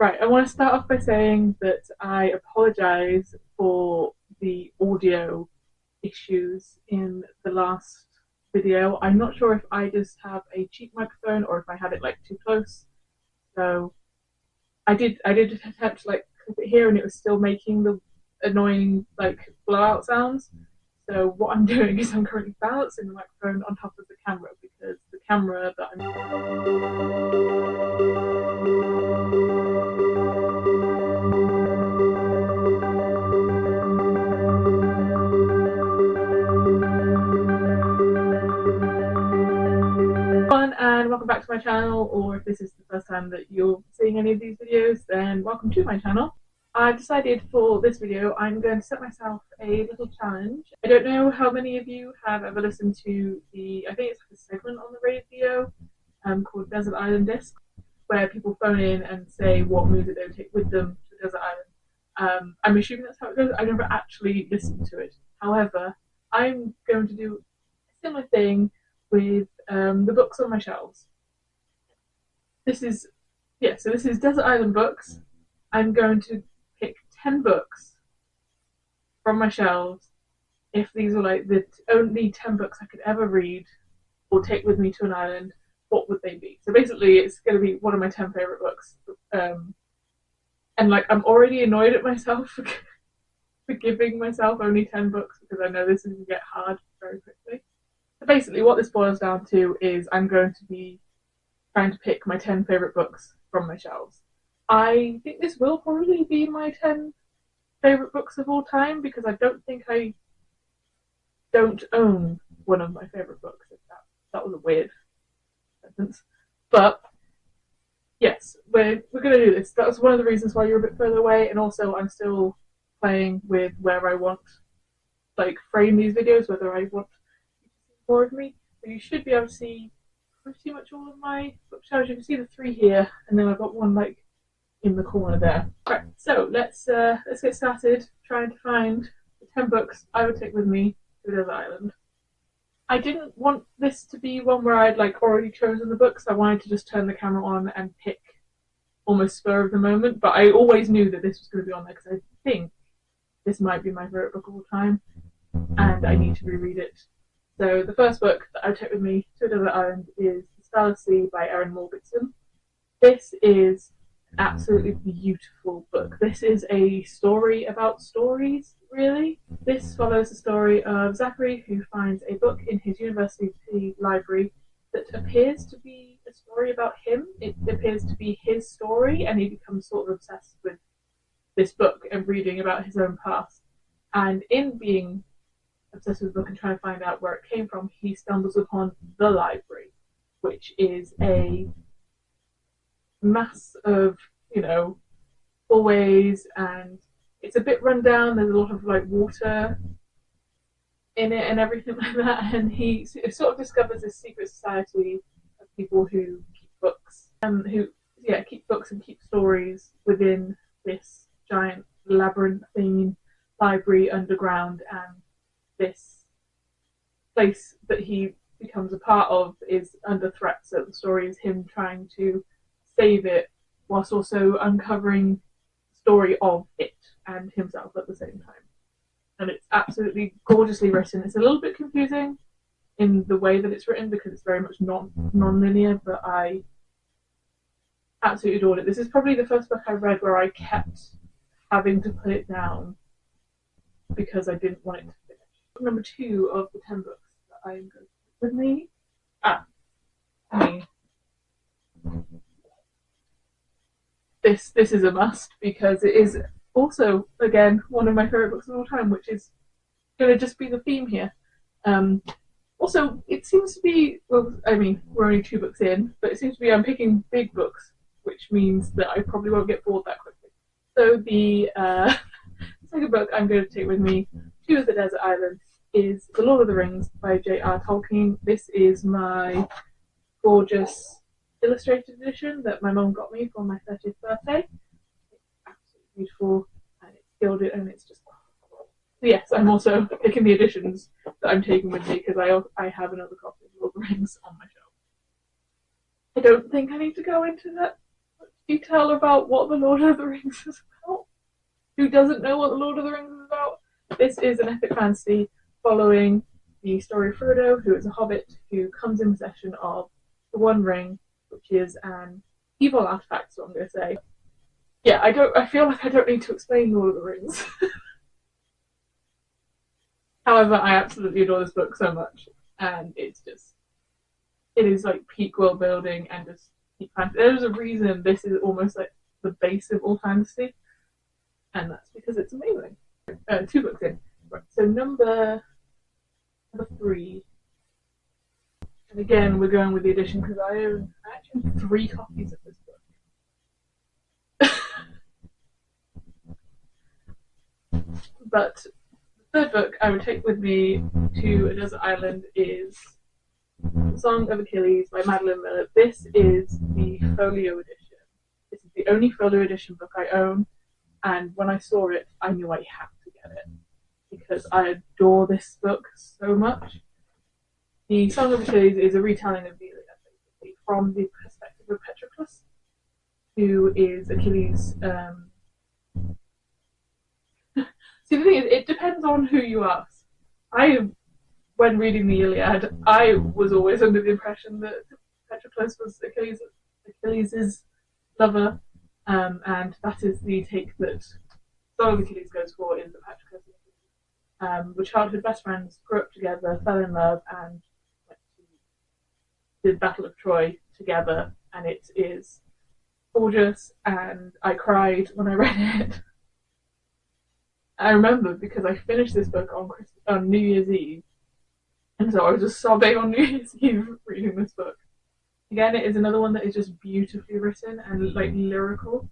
Right, I want to start off by saying that I apologise for the audio issues in the last video. I'm not sure if I just have a cheap microphone or if I had it like too close. So I did attempt to like clip it here and it was still making the annoying like blowout sounds. So what I'm doing is I'm currently balancing the microphone on top of the camera because the camera that I'm and welcome back to my channel, or if this is the first time that you're seeing any of these videos, then welcome to my channel. I've decided for this video I'm going to set myself a little challenge. I don't know how many of you have ever listened to I think it's like a segment on the radio called Desert Island Disc, where people phone in and say what music they would take with them to a desert island. I'm assuming that's how it goes. I never actually listened to it. However, I'm going to do a similar thing with the books on my shelves. This is Desert Island books. I'm going to pick 10 books from my shelves. If these are like the only 10 books I could ever read or take with me to an island, what would they be? So basically, it's going to be one of my 10 favorite books. And like, I'm already annoyed at myself for giving myself only 10 books because I know this is going to get hard very quickly. So basically, what this boils down to is I'm going to be trying to pick my 10 favourite books from my shelves. I think this will probably be my 10 favourite books of all time because I don't think I don't own one of my favourite books. That was a weird sentence. But yes, we're going to do this. That was one of the reasons why you're a bit further away, and also I'm still playing with where I want like frame these videos, whether I want more of me. But you should be able to see pretty much all of my bookshelves. You can see the 3 here, and then I've got one like in the corner there. Right, so let's get started trying to find the 10 books I would take with me to the desert island. I didn't want this to be one where I'd like already chosen the books. I wanted to just turn the camera on and pick almost spur of the moment, but I always knew that this was going to be on there because I think this might be my favourite book of all time and I need to reread it. So the first book that I would take with me to a desert island is The Starless Sea by Erin Morgenstern. This is an absolutely beautiful book. This is a story about stories, really. This follows the story of Zachary, who finds a book in his university library that appears to be a story about him. It appears to be his story, and he becomes sort of obsessed with this book and reading about his own past. And in being obsessed with the book and trying to find out where it came from, he stumbles upon the library, which is a mass of, hallways, and it's a bit run down. There's a lot of like water in it and everything like that. And he sort of discovers this secret society of people who keep books, keep books and keep stories within this giant labyrinthine library underground. And this place that he becomes a part of is under threat, so the story is him trying to save it whilst also uncovering the story of it and himself at the same time. And it's absolutely gorgeously written. It's a little bit confusing in the way that it's written because it's very much non-linear, but I absolutely adored it. This is probably the first book I read where I kept having to put it down because I didn't want it to finish. Number 2 of the 10 books that I am going to take with me. This is a must because it is also, again, one of my favourite books of all time, which is going to just be the theme here. Also, it seems to be, well, I mean, we're only 2 books in, but it seems to be I'm picking big books, which means that I probably won't get bored that quickly. So the second book I'm going to take with me to the desert island is The Lord of the Rings by J.R. Tolkien. This is my gorgeous illustrated edition that my mum got me for my 30th birthday. It's absolutely beautiful and it's gilded and it's just... So yes, I'm also picking the editions that I'm taking with me because I have another copy of Lord of the Rings on my shelf. I don't think I need to go into that much you tell about what the Lord of the Rings is about? Who doesn't know what the Lord of the Rings is about? This is an epic fantasy following the story of Frodo, who is a hobbit who comes in possession of the One Ring, which is an evil artifact, so I'm going to say. Yeah, I feel like I don't need to explain Lord of the Rings. However, I absolutely adore this book so much, and it is like peak world building and just peak fantasy. There's a reason this is almost like the base of all fantasy, and that's because it's amazing. 2 books in. Right, so number 3. And again, we're going with the edition because I own actually 3 copies of this book. But the 3rd book I would take with me to a desert island is The Song of Achilles by Madeline Miller. This is the folio edition. This is the only folio edition book I own, and when I saw it, I knew I had to get it because I adore this book so much. The Song of Achilles is a retelling of the Iliad, basically, from the perspective of Patroclus, who is Achilles'. See, the thing is, it depends on who you ask. When reading the Iliad, I was always under the impression that Patroclus was Achilles' lover, and that is the take that Song of Achilles goes for, is that Patroclus were childhood best friends, grew up together, fell in love, and went to the Battle of Troy together, and it is gorgeous, and I cried when I read it. I remember because I finished this book on New Year's Eve, and so I was just sobbing on New Year's Eve reading this book. Again, it is another one that is just beautifully written and like lyrical,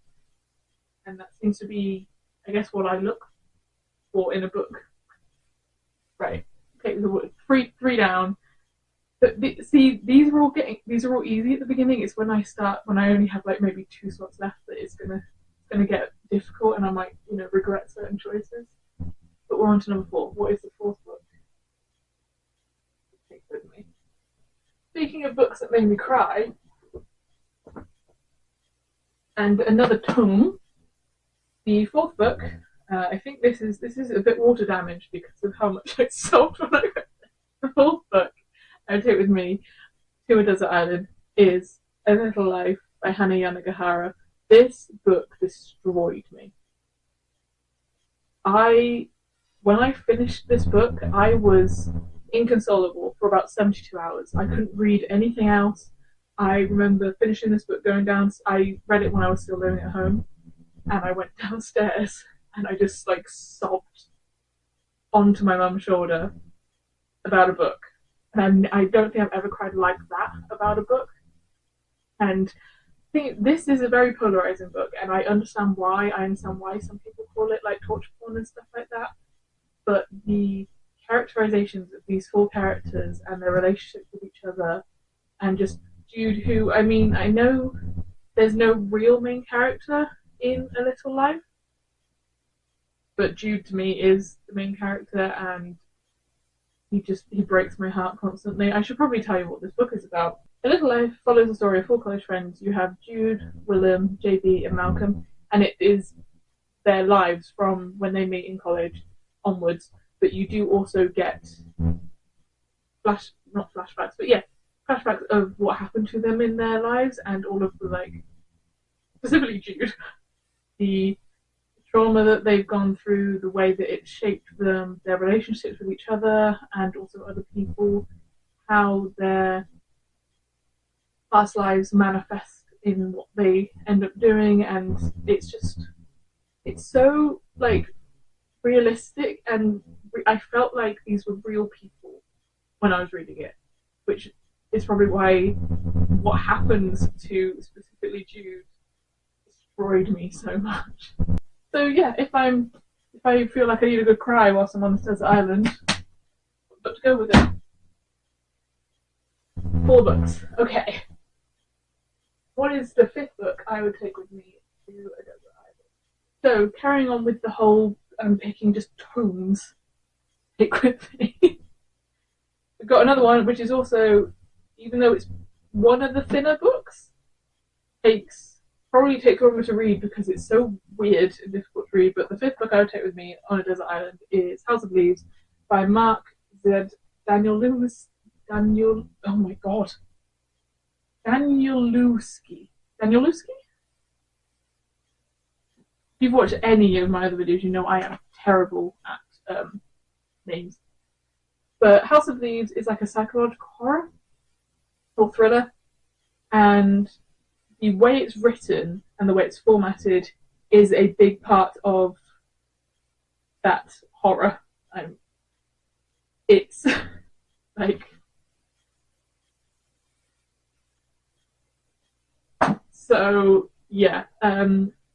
and that seems to be, I guess, what I look for in a book. Right. Okay, so 3 down. But see, these are all easy at the beginning. It's when I only have like maybe 2 slots left that it's gonna get difficult, and I might regret certain choices. But we're on to number 4. What is the 4th book? Take with me. Speaking of books that made me cry, and another tome, the 4th book. I think this is a bit water damaged because of how much I sobbed when I read it. The 4th book I would take with me to a desert island is A Little Life by Hana Yanagihara. This book destroyed me. When I finished this book, I was inconsolable for about 72 hours. I couldn't read anything else. I remember finishing this book, I read it when I was still living at home, and I went downstairs and I just like sobbed onto my mum's shoulder about a book. And I don't think I've ever cried like that about a book. And I think this is a very polarizing book, and I understand why. I understand why some people call it like torture porn and stuff like that. But the characterizations of these 4 characters and their relationships with each other, and just Jude, who, I mean, I know there's no real main character in A Little Life, but Jude to me is the main character, and he breaks my heart constantly. I should probably tell you what this book is about. A Little Life follows the story of 4 college friends. You have Jude, Willem, JB, and Malcolm, and it is their lives from when they meet in college onwards. But you do also get not flashbacks, but yeah, flashbacks of what happened to them in their lives, and all of the specifically Jude, the trauma that they've gone through, the way that it shaped them, their relationships with each other and also other people, how their past lives manifest in what they end up doing, and it's so realistic, and I felt like these were real people when I was reading it, which is probably why what happens to specifically Jude destroyed me so much. So yeah, if I feel like I need a good cry whilst I'm on this desert island, but to go with it. 4 books. Okay. What is the 5th book I would take with me to a desert island? So carrying on with the whole picking just tomes to take with me. We've got another one which is also, even though it's one of the thinner books, takes probably take longer to read because it's so weird and difficult to read. But the fifth book I would take with me on a desert island is House of Leaves by Mark Z. Daniel Lewis. Oh my god. Danielewski. Danielewski? If you've watched any of my other videos, you know I am terrible at names. But House of Leaves is like a psychological horror or thriller, and the way it's written and the way it's formatted is a big part of that horror. It's like so yeah.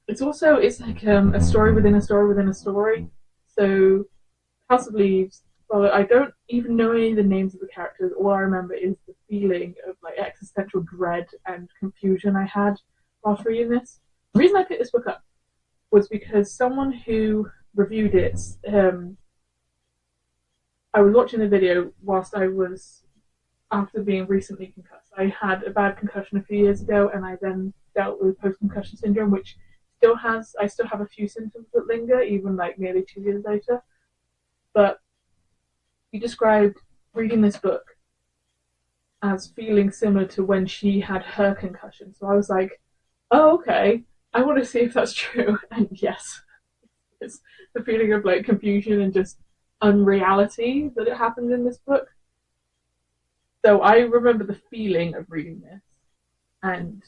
It's like a story within a story within a story. So House of Leaves. Well, I don't even know any of the names of the characters. All I remember is the feeling of like existential dread and confusion I had whilst reading this. The reason I picked this book up was because someone who reviewed it, I was watching the video whilst after being recently concussed. I had a bad concussion a few years ago, and I then dealt with post-concussion syndrome, which I still have a few symptoms that linger, even like nearly 2 years later. But he described reading this book as feeling similar to when she had her concussion. So I was like, oh, okay, I want to see if that's true. And yes, it's the feeling of like confusion and just unreality that it happens in this book. So I remember the feeling of reading this and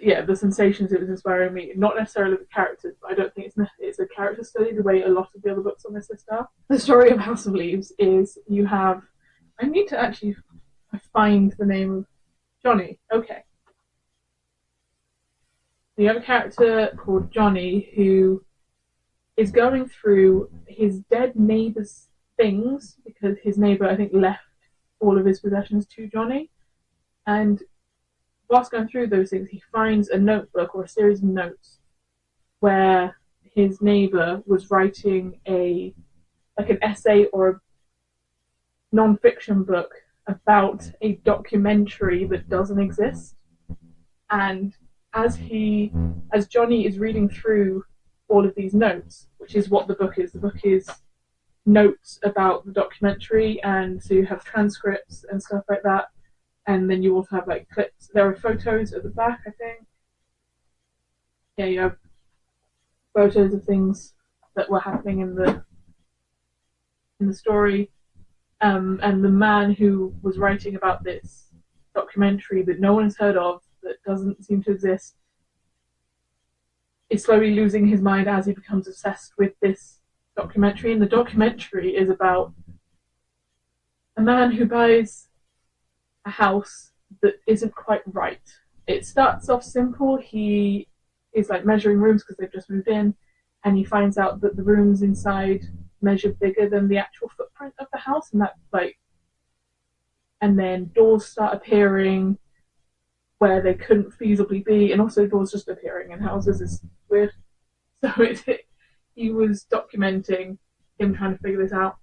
yeah, the sensations it was inspiring me, not necessarily the characters, but I don't think it's a character study the way a lot of the other books on this list are. The story of House of Leaves is I need to actually find the name of Johnny. Okay. You have a character called Johnny who is going through his dead neighbour's things because his neighbour, I think, left all of his possessions to Johnny. And whilst going through those things, he finds a notebook or a series of notes where his neighbour was writing an essay or a non-fiction book about a documentary that doesn't exist. And as Johnny is reading through all of these notes, which is what the book is notes about the documentary, and so you have transcripts and stuff like that. And then you also have like clips. There are photos at the back, I think. Yeah, you have photos of things that were happening in the story. And the man who was writing about this documentary that no one has heard of, that doesn't seem to exist, is slowly losing his mind as he becomes obsessed with this documentary. And the documentary is about a man who buys a house that isn't quite right. It starts off simple. He is like measuring rooms because they've just moved in, and he finds out that the rooms inside measure bigger than the actual footprint of the house, and then doors start appearing where they couldn't feasibly be, and also doors just appearing in houses is weird. So he was documenting him trying to figure this out.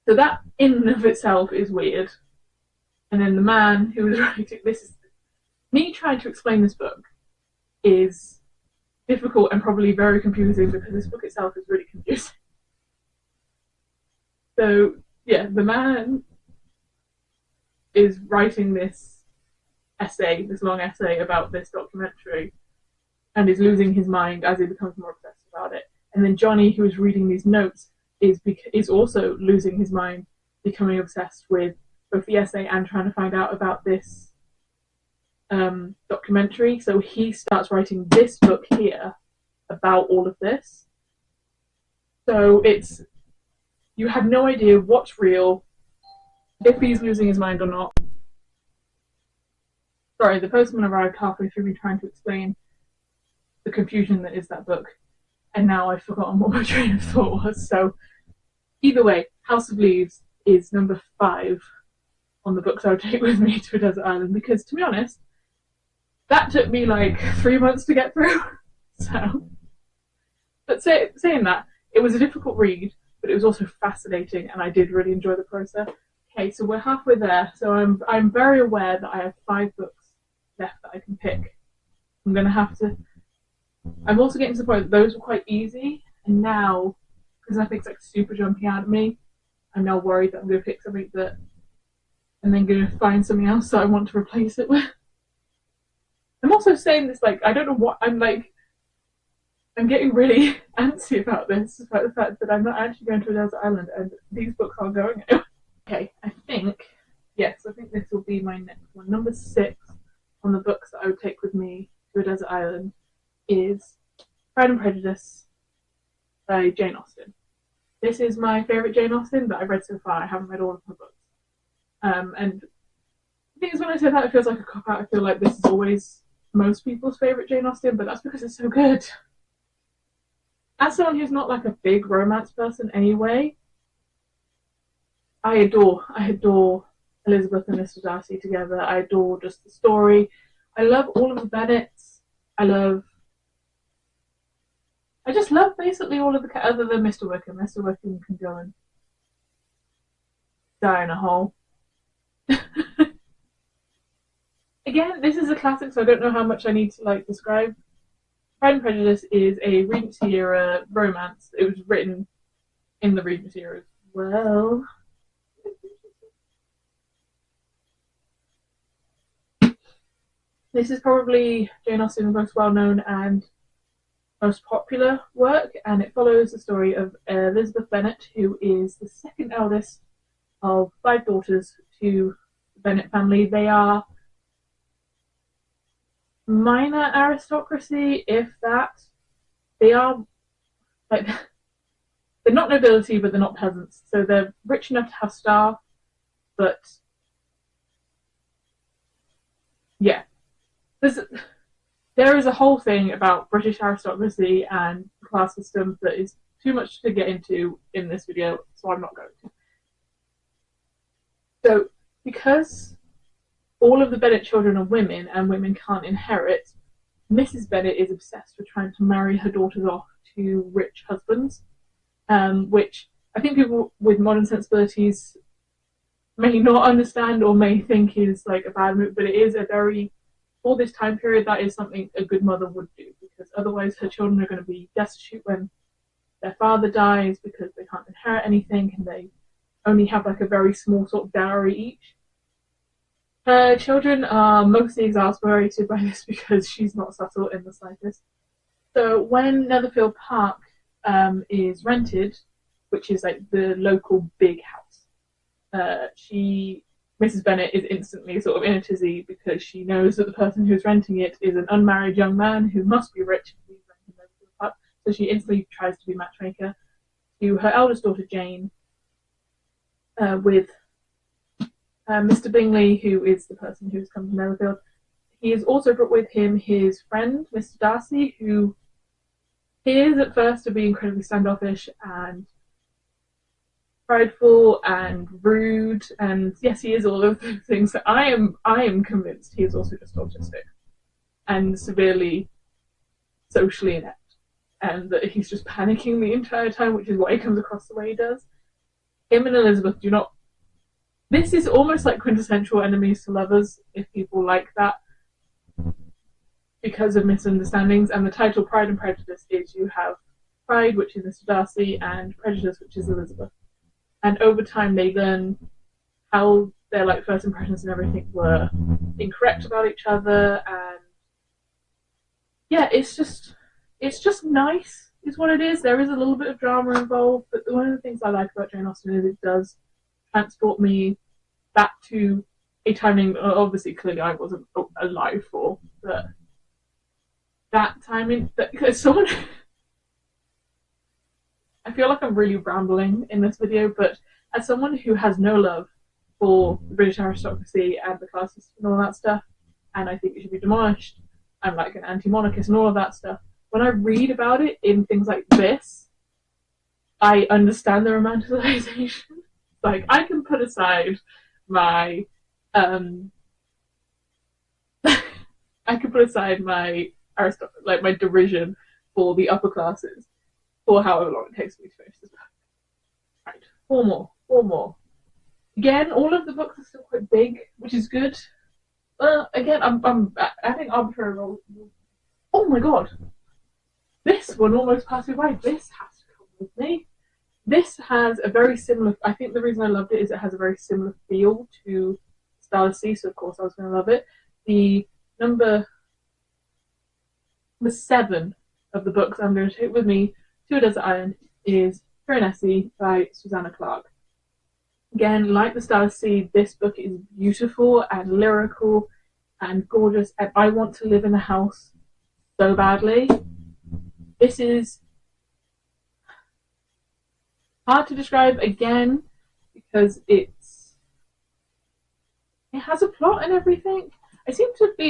So that in and of itself is weird. And then the man who was writing me trying to explain this book is difficult and probably very confusing because this book itself is really confusing. So yeah, the man is writing this long essay about this documentary, and is losing his mind as he becomes more obsessed about it. And then Johnny, who is reading these notes, is also losing his mind, becoming obsessed with both the essay and trying to find out about this documentary. So he starts writing this book here about all of this. So you have no idea what's real, if he's losing his mind or not. Sorry, the postman arrived halfway through me trying to explain the confusion that is that book, and now I've forgotten what my train of thought was. So either way, House of Leaves is number 5 on the books I would take with me to a desert island, because to be honest, that took me like 3 months to get through. But saying that, it was a difficult read, but it was also fascinating, and I did really enjoy the process. Okay, so we're halfway there. So I'm very aware that I have 5 books left that I can pick I'm going to have to... I'm also getting to the point that those were quite easy, and now, because nothing's like super jumping out at me, I'm now worried that I'm going to pick something that... and then going to find something else that I want to replace it with. I'm also saying this, like, I don't know what... I'm getting really antsy about this, despite the fact that I'm not actually going to a desert island, and these books aren't going anywhere. Okay, I think this will be my next one. Number 6 on the books that I would take with me to a desert island is Pride and Prejudice by Jane Austen. This is my favourite Jane Austen that I've read so far. I haven't read all of her books. And the thing is, when I say that, it feels like a cop-out. I feel like this is always most people's favourite Jane Austen, but that's because it's so good. As someone who's not like a big romance person anyway, I adore Elizabeth and Mr. Darcy together. I adore just the story. I love all of the Bennets. I just love basically all of the other than Mr. Wickham. Mr. Wickham can go and die in a hole. Again, this is a classic, so I don't know how much I need to like describe. Pride and Prejudice is a Regency era romance. It was written in the Regency era as well. This is probably Jane Austen's most well-known and most popular work, and it follows the story of Elizabeth Bennet, who is the second eldest of 5 daughters to the Bennet family. They are minor aristocracy, if that. They are like they're not nobility, but they're not peasants. So they're rich enough to have staff, but yeah, there is a whole thing about British aristocracy and class systems that is too much to get into in this video, so I'm not going to. So, because all of the Bennet children are women and women can't inherit, Mrs. Bennet is obsessed with trying to marry her daughters off to rich husbands, which I think people with modern sensibilities may not understand or may think is like a bad move, but it is a very, for this time period, that is something a good mother would do, because otherwise her children are going to be destitute when their father dies because they can't inherit anything and they only have like a very small sort of dowry each. Her children are mostly exasperated by this because she's not subtle in the slightest. So when Netherfield Park is rented, which is like the local big house, Mrs. Bennet is instantly sort of in a tizzy because she knows that the person who's renting it is an unmarried young man who must be rich if he's renting Netherfield Park. So she instantly tries to be matchmaker to her eldest daughter Jane with Mr. Bingley, who is the person who's come to Netherfield. He has also brought with him his friend, Mr. Darcy, who appears at first to be incredibly standoffish and prideful and rude, and yes, he is all of those things. I am convinced he is also just autistic and severely socially inept, and that he's just panicking the entire time, which is why he comes across the way he does. Him and Elizabeth do not... This is almost like quintessential enemies to lovers, if people like that, because of misunderstandings. And the title Pride and Prejudice is you have Pride, which is Mr. Darcy, and Prejudice, which is Elizabeth. And over time they learn how their like first impressions and everything were incorrect about each other, and yeah, it's just nice is what it is. There is a little bit of drama involved, but one of the things I like about Jane Austen is it does transport me back to a time, obviously clearly I wasn't alive for, but that time because someone I feel like I'm really rambling in this video, but as someone who has no love for the British aristocracy and the class system and all that stuff, and I think it should be demolished, I'm like an anti-monarchist and all of that stuff, when I read about it in things like this, I understand the romanticization. Like, I can put aside my my derision for the upper classes for however long it takes me to finish this book. Right, four more. Again, all of the books are still quite big, which is good. Again, I'm adding arbitrary Oh my god! This one almost passed me by. This has to come with me. This has a very similar. I think the reason I loved it is it has a very similar feel to Starless Sea, so of course I was going to love it. The number 7 of the books I'm going to take with me to a desert island is Piranesi by Susanna Clarke. Again, like the Starless Sea, this book is beautiful and lyrical and gorgeous, and I want to live in a house so badly. This is hard to describe again because it has a plot and everything.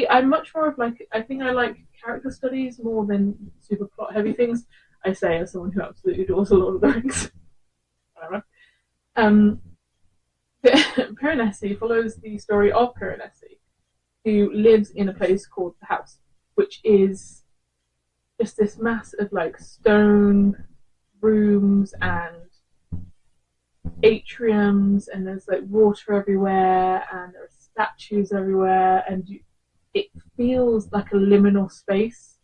I'm much more of like, I think I like character studies more than super plot heavy things. I say as someone who absolutely adores a Lord of the Rings. Whatever. Piranesi follows the story of Piranesi, who lives in a place called the House, which is just this mass of like stone rooms and atriums, and there's like water everywhere, and there are statues everywhere, and it feels like a liminal space.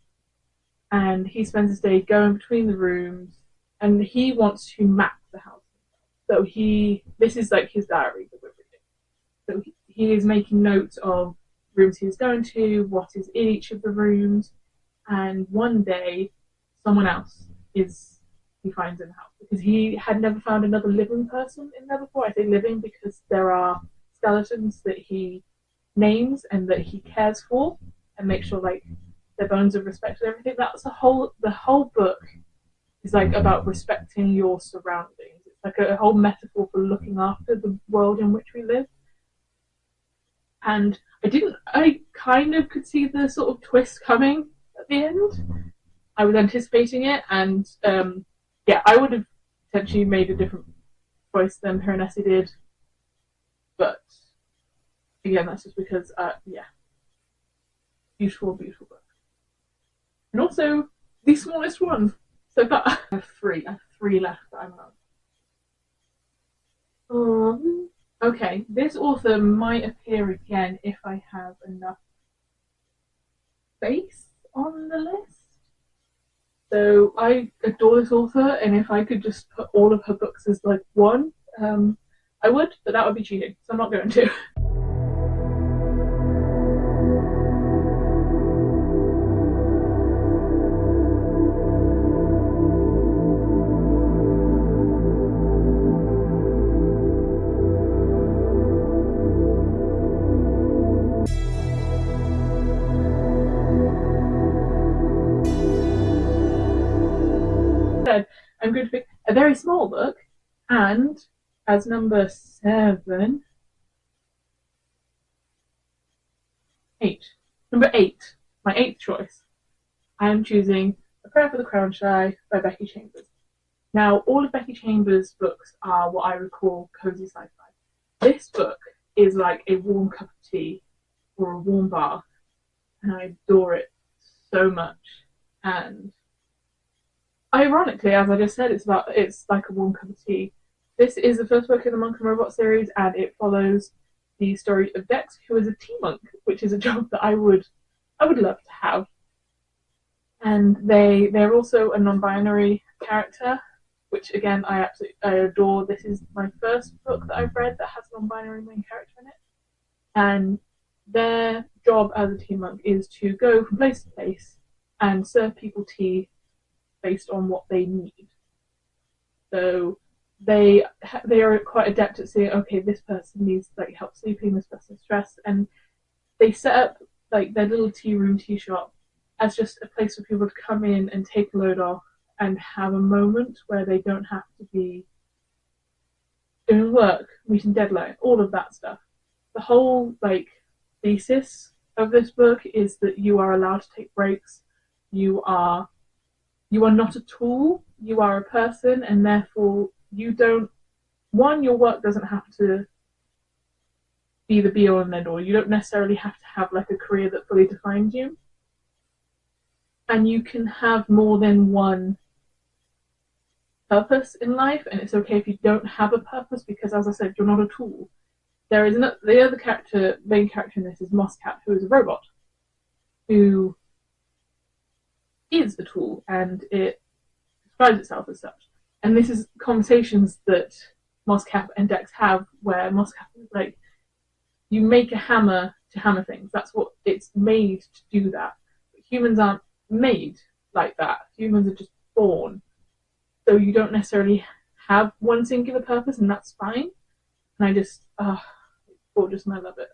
And he spends his day going between the rooms, and he wants to map the house. So this is like his diary of everything. So he is making notes of rooms he's going to, what is in each of the rooms, and one day someone else he finds in the house, because he had never found another living person in there before. I say living because there are skeletons that he names and that he cares for and makes sure like their bones are respected and everything. That's the whole book is like about respecting your surroundings. It's like a whole metaphor for looking after the world in which we live. And I kind of could see the sort of twist coming at the end. I was anticipating it, and I would have potentially made a different choice than Piranesi did. But again, that's just because, beautiful, beautiful book. And also the smallest one so far. I have three left that I'm on. Okay, this author might appear again if I have enough space on the list. So I adore this author, and if I could just put all of her books as like one, I would, but that would be cheating, so I'm not going to. I'm going to pick a very small book, and as number 7, 8. Number 8, my 8th choice, I am choosing A Prayer for the Crownshy by Becky Chambers. Now, all of Becky Chambers' books are what I would call cozy sci-fi. This book is like a warm cup of tea or a warm bath, and I adore it so much. And ironically, as I just said, it's like a warm cup of tea. This is the first book in the Monk and Robot series, and it follows the story of Dex, who is a tea monk, which is a job that I would love to have. And they're also a non-binary character, which again I adore. This is my first book that I've read that has a non-binary main character in it, and their job as a tea monk is to go from place to place and serve people tea based on what they need. So they are quite adept at seeing, okay, this person needs like help sleeping, this person's stressed, and they set up like their little tea shop as just a place for people to come in and take a load off and have a moment where they don't have to be doing work, meeting deadline, all of that stuff. The whole like thesis of this book is that you are allowed to take breaks. You are not a tool, you are a person, and therefore your work doesn't have to be the be all and end all. You don't necessarily have to have like a career that fully defines you. And you can have more than one purpose in life, and it's okay if you don't have a purpose, because as I said, you're not a tool. There is the other main character in this is Moscat, who is a robot, who is a tool and it describes itself as such. And this is conversations that Moscap and Dex have, where Moscap is like, you make a hammer to hammer things. That's what it's made to do that. But humans aren't made like that. Humans are just born. So you don't necessarily have one singular purpose, and that's fine. And I just, it's gorgeous and I love it.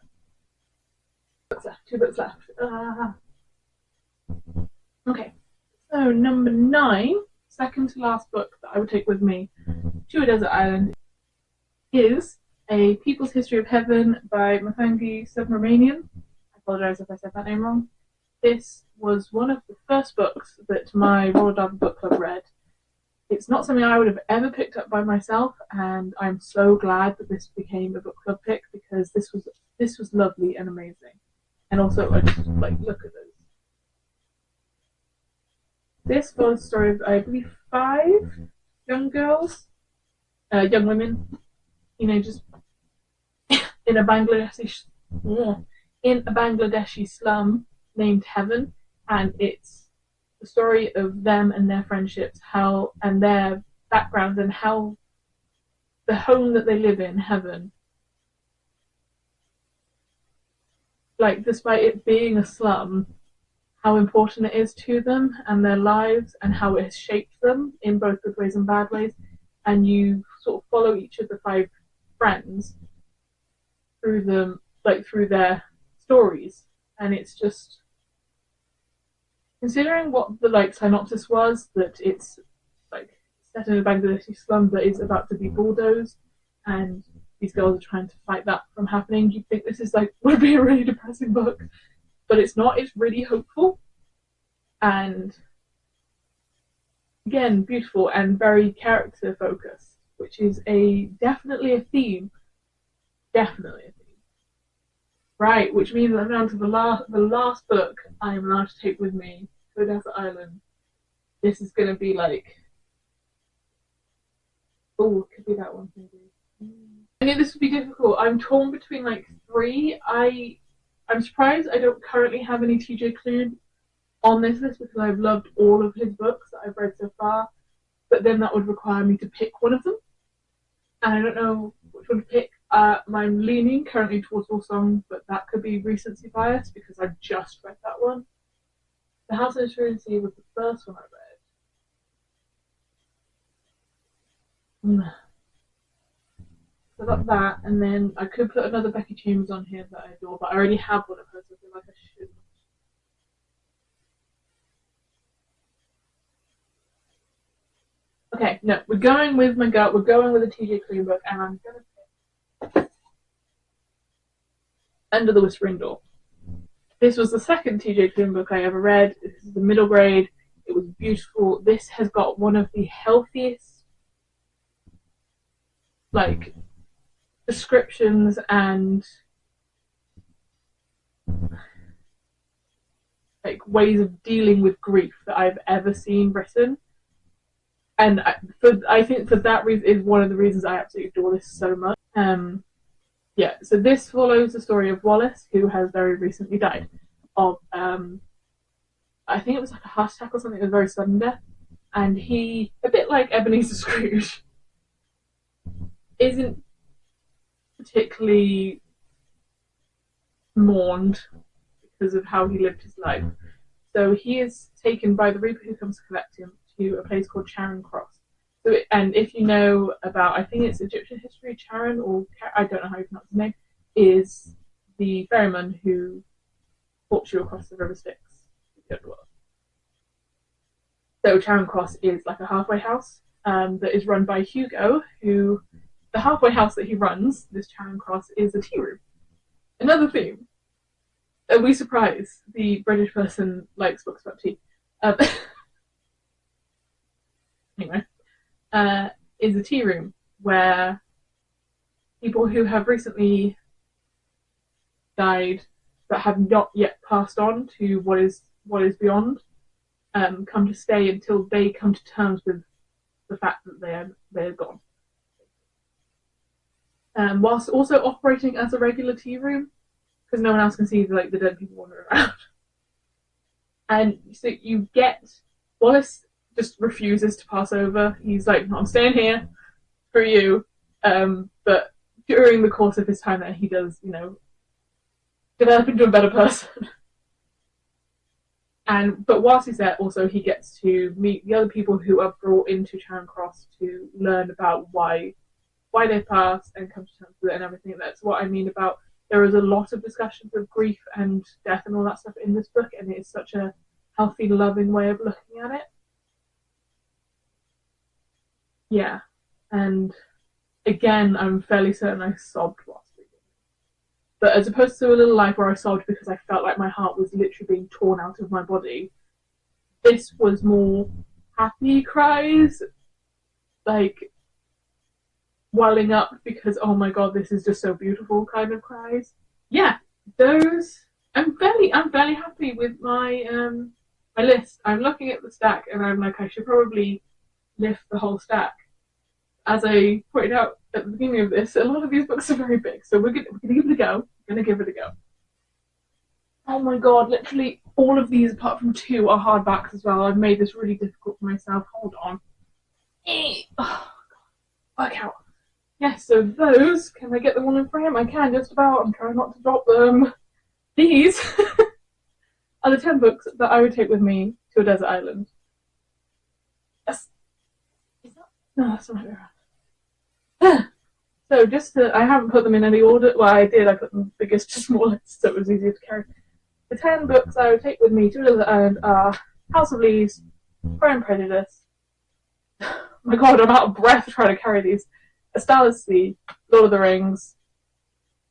2 books left. Okay, so number 9, second to last book that I would take with me to a desert island is A People's History of Heaven by Mafengi Subramanian. I apologise if I said that name wrong. This was one of the first books that my Roller Derby Book Club read. It's not something I would have ever picked up by myself, and I'm so glad that this became a book club pick, because this was lovely and amazing. And also, I just like, look at those. This was the story of, I believe, 5 young girls, young women, teenagers, in a Bangladeshi slum named Heaven, and it's the story of them and their friendships, how and their backgrounds, and how the home that they live in, Heaven, like, despite it being a slum, how important it is to them and their lives, and how it has shaped them in both good ways and bad ways. And you sort of follow each of the 5 friends through them, like, through their stories. And it's just, considering what the like synopsis was, that it's like set in a Bangladeshi slum that is about to be bulldozed, and these girls are trying to fight that from happening, you'd think this is like, would be a really depressing book, but it's not. It's really hopeful, and again, beautiful and very character focused, which is definitely a theme. Right, which means I'm down to the last book I am allowed to take with me to a desert island. This is going to be like, oh, it could be that one maybe. I knew this would be difficult. I'm torn between like 3. I'm surprised I don't currently have any TJ Klune on this list, because I've loved all of his books that I've read so far. But then that would require me to pick one of them, and I don't know which one to pick. I'm leaning currently towards Wolfsong, but that could be recency bias because I just read that one. The House of Truancy was the first one I read. So I got that, and then I could put another Becky Chambers on here that I adore, but I already have one of hers, so I feel like I shouldn't. Okay, no, we're going with my gut. We're going with a TJ Klune book, and I'm going to pick Under the Whispering Door. This was the second TJ Klune book I ever read. This is the middle grade. It was beautiful. This has got one of the healthiest, like, descriptions and like ways of dealing with grief that I've ever seen written. And I think for that reason is one of the reasons I absolutely adore this so much. Yeah, so this follows the story of Wallace, who has very recently died of, I think it was like a heart attack or something. It was a very sudden death. And he, a bit like Ebenezer Scrooge, isn't particularly mourned because of how he lived his life. So he is taken by the Reaper who comes to collect him to a place called Charing Cross. So, and if you know about, I think it's Egyptian history, Charon, or I don't know how you pronounce his name, is the ferryman who walks you across the river Styx to the underworld. So Charing Cross is like a halfway house that is run by Hugo, who, the halfway house that he runs, this Charing Cross, is a tea room. Another theme. Are we surprised the British person likes books about tea? Anyway, is a tea room where people who have recently died but have not yet passed on to what is beyond come to stay until they come to terms with the fact that they're gone. Whilst also operating as a regular tea room, because no one else can see like the dead people wandering around. And so you get Wallace just refuses to pass over. He's like, no, I'm staying here for you. But during the course of his time there, he does, you know, develop into a better person. But whilst he's there, also he gets to meet the other people who are brought into Charing Cross to learn about why they passed and come to terms with it and everything. That's what I mean about there is a lot of discussions of grief and death and all that stuff in this book, and it is such a healthy, loving way of looking at it. Yeah, and again, I'm fairly certain I sobbed whilst reading. But as opposed to A Little Life where I sobbed because I felt like my heart was literally being torn out of my body, this was more happy cries, like welling up because, oh my god, this is just so beautiful kind of cries. Yeah, those, I'm fairly happy with my my list. I'm looking at the stack and I'm like, I should probably lift the whole stack. As I pointed out at the beginning of this, a lot of these books are very big, so we're gonna give it a go. We're gonna give it a go. Oh my god, literally all of these apart from 2 are hardbacks as well. I've made this really difficult for myself. Hold on. Oh, work out. Yes, so those, can I get them all in frame? I can, just about. I'm trying not to drop them. These are the 10 books that I would take with me to a desert island. Yes. No, that's not right. So just to, I haven't put them in any order. Well, I did. I put them biggest to smallest, so it was easier to carry. The 10 books I would take with me to a desert island are House of Leaves, Pride and Prejudice. Oh my god, I'm out of breath trying to carry these. A Starless Sea, Lord of the Rings,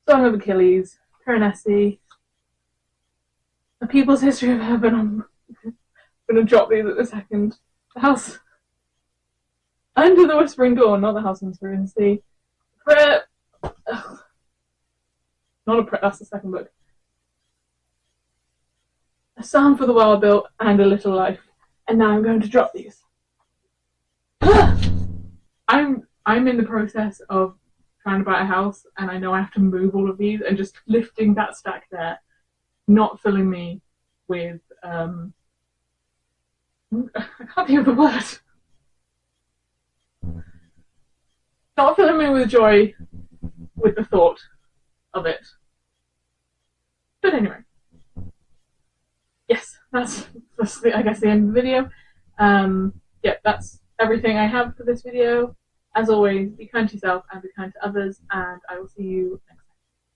Song of Achilles, Piranesi, A People's History of Heaven. I'm going to drop these at the second. The House Under the Whispering Dawn, not The House on the Serene Sea. Prayer. Ugh. Not a prayer, that's the second book. A Psalm for the Wild Built and A Little Life. And now I'm going to drop these. I'm in the process of trying to buy a house, and I know I have to move all of these, and just lifting that stack there, not filling me with I can't think of the word. Not filling me with joy with the thought of it. But anyway, yes, that's I guess the end of the video. Yeah, that's everything I have for this video. As always, be kind to yourself and be kind to others, and I will see you next time.